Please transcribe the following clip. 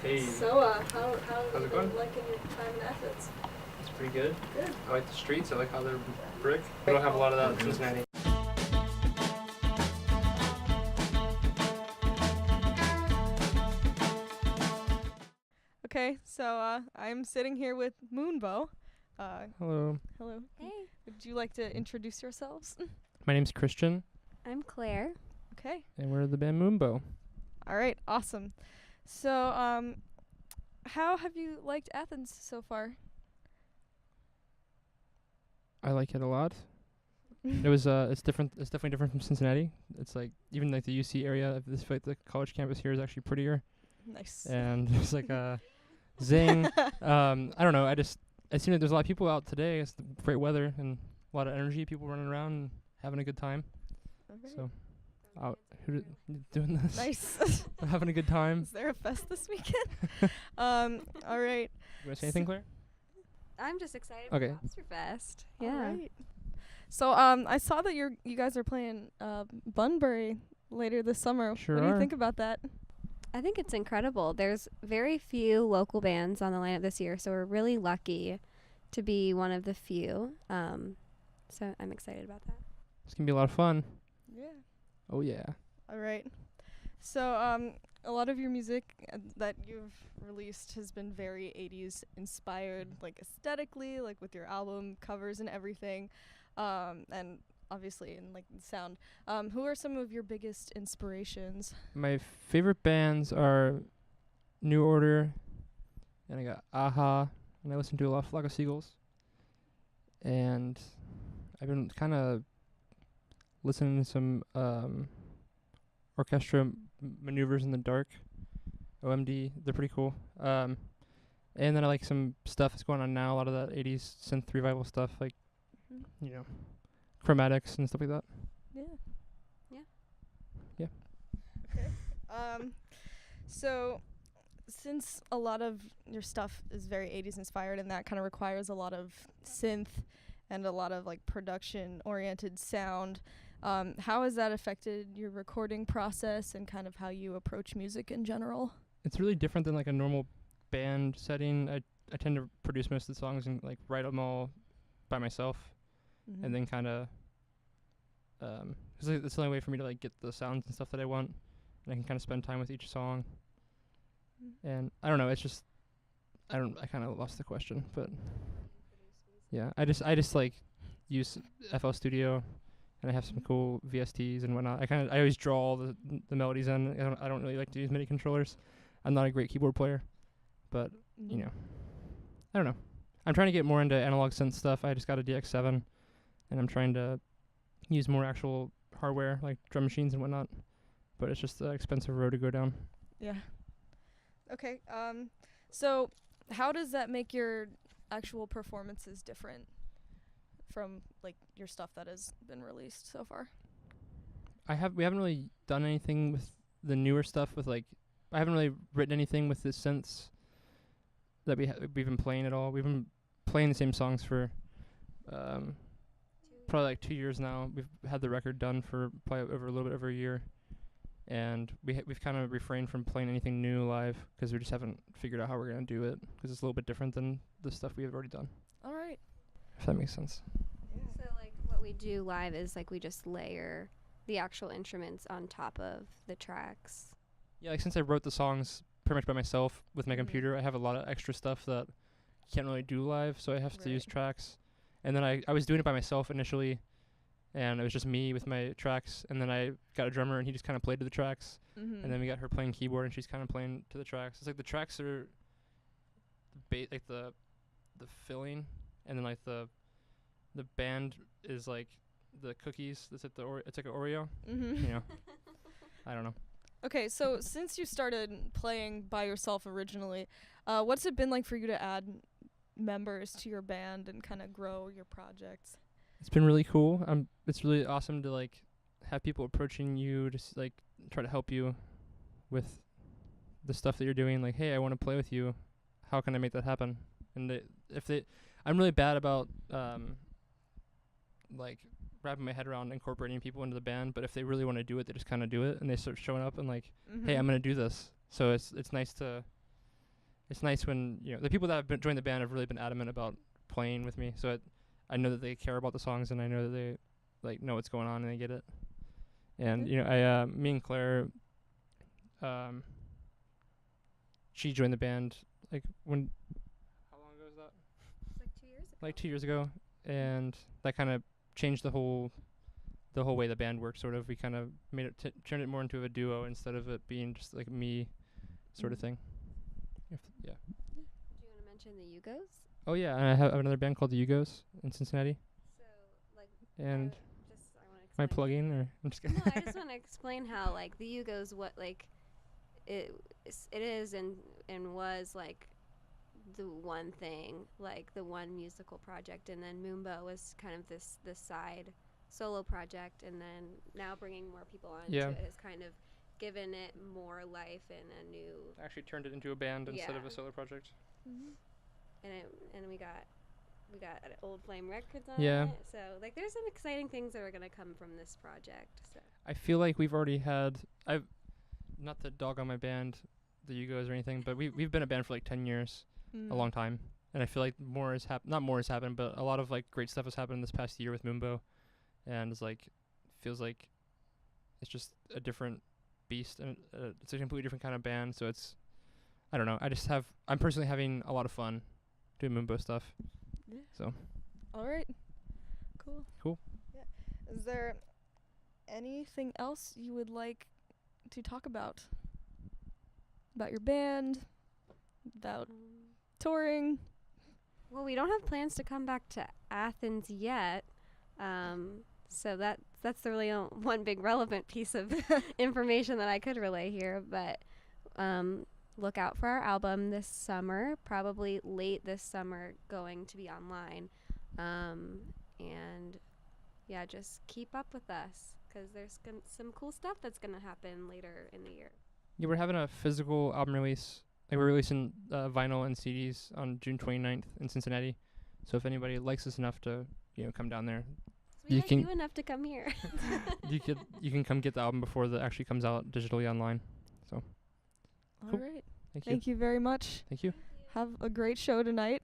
Hey. So, how How's you it going? been liking your time in Athens? It's pretty good. Good. I like the streets. I like how they're brick. We don't have a lot of that in Cincinnati. Okay, so I'm sitting here with Moonbeau. Hello. Hello. Hey. Would you like to introduce yourselves? My name's Christian, I'm Claire. Okay. and we're the band Moonbeau. All right. Awesome. So, how have you liked Athens so far? I like it a lot. It's different. It's definitely different from Cincinnati. It's like even like the UC area. This like the college campus here is actually prettier, Nice. and there's like a zing. I don't know. I seem like there's a lot of people out today. It's great weather and a lot of energy. People running around and having a good time. Okay. So, doing this? Nice. Having a good time. Is there a fest this weekend? All right. You want to say anything, Claire? I'm just excited Okay. for Lobster Fest. All Yeah. right. So, I saw that you guys are playing Bunbury later this summer. Sure What do you are. think about that? I think it's incredible. There's very few local bands on the lineup this year, so we're really lucky to be one of the few. So I'm excited about that. It's gonna be a lot of fun. Yeah. Oh yeah. All right. So, a lot of your music that you've released has been very 80s inspired, like aesthetically, like with your album covers and everything, and obviously in like the sound. Who are some of your biggest inspirations? My favorite bands are New Order, and I got Aha, and I listen to a lot of Flock of Seagulls. And I've been kind of listening to some orchestra maneuvers in the dark. OMD, they're pretty cool. And then I like some stuff that's going on now, a lot of that 80s synth revival stuff, like, you know, chromatics and stuff like that. Yeah. Yeah. Yeah. Okay. So since a lot of your stuff is very 80s inspired and that kind of requires a lot of synth and a lot of like production oriented sound, how has that affected your recording process and kind of how you approach music in general? It's really different than like a normal band setting. I tend to produce most of the songs and like write them all by myself, and then kind of it's the only way for me to like get the sounds and stuff that I want, and I can kind of spend time with each song. And I don't know, it's just I kind of lost the question, but yeah, I just like use FL Studio, and I have some cool VSTs and whatnot. I always draw all the melodies in. I don't really like to use MIDI controllers. I'm not a great keyboard player, but you know, I don't know. I'm trying to get more into analog synth stuff. I just got a DX7, and I'm trying to use more actual hardware like drum machines and whatnot. But it's just an expensive road to go down. Yeah. Okay. So how does that make your actual performances different from like your stuff that has been released so far? We haven't really done anything with the newer stuff with like I haven't really written anything with the synths that we've been playing at all. We've been playing the same songs for probably like 2 years now. We've had the record done for probably over a little bit over a year, and we've kind of refrained from playing anything new live because we just haven't figured out how we're gonna do it because it's a little bit different than the stuff we have already done. All right. If that makes sense. So like what we do live is like we just layer the actual instruments on top of the tracks. Yeah, like since I wrote the songs pretty much by myself with my computer, I have a lot of extra stuff that I can't really do live, so I have to use tracks. And then I was doing it by myself initially, and it was just me with my tracks, and then I got a drummer, and he just kind of played to the tracks, and then we got her playing keyboard, and she's kind of playing to the tracks. It's like the tracks are like the filling, and then like the band is like the cookies. It's like it's like an Oreo, you know. I don't know. Okay, so since you started playing by yourself originally, what's it been like for you to add members to your band and kind of grow your projects? It's been really cool. It's really awesome to like have people approaching you to like try to help you with the stuff that you're doing. Like, hey, I want to play with you. How can I make that happen? And I'm really bad about like wrapping my head around incorporating people into the band, but if they really want to do it, they just kind of do it, and they start showing up and like, hey, I'm gonna do this. So it's nice to it's nice when the people that have joined the band have really been adamant about playing with me. So I know that they care about the songs, and I know that they know what's going on and they get it. And me and Claire, she joined the band how long ago was that? It's like 2 years ago. Like 2 years ago, and that kind of changed the whole way the band works. Sort of, we kind of made it turned it more into a duo instead of it being just like me, sort of thing. Yeah. Do you want to mention the Yugos? Oh yeah, and I have another band called the Yugos in Cincinnati. So And I want to am I plugging or I'm just kidding? No, I just want to explain how the Yugos it is and was the one thing, the one musical project, and then Moonbeau was kind of this side solo project, and then now bringing more people on to it has kind of given it more life and a new. Actually turned it into a band instead of a solo project. Mm-hmm. And we got Old Flame Records on Yeah. it. So there's some exciting things that are gonna come from this project. So I feel like we've already had. I've not to dog on my band, the Yugos or anything, but we've been a band for 10 years, a long time, and I feel like more has happened. Not more has happened, but a lot of great stuff has happened this past year with Moonbeau, and it's feels like it's just a different beast, and it's a completely different kind of band. So I don't know. I'm personally having a lot of fun doing Moonbeau stuff. Yeah. So. All right. Cool. Yeah. Is there anything else you would like to talk about your band, about touring? Well, we don't have plans to come back to Athens yet, so that's the really one big relevant piece of information that I could relay here. But look out for our album this summer, probably late this summer, going to be online, and yeah, just keep up with us, because there's some cool stuff that's going to happen later in the year. Yeah, we're having a physical album release. We're releasing vinyl and CDs on June 29th in Cincinnati. So if anybody likes us enough to, come down there, So we like you enough to come here. you can come get the album before it actually comes out digitally online. So. All Cool. right. Thank you. Thank you very much. Thank you. Have a great show tonight.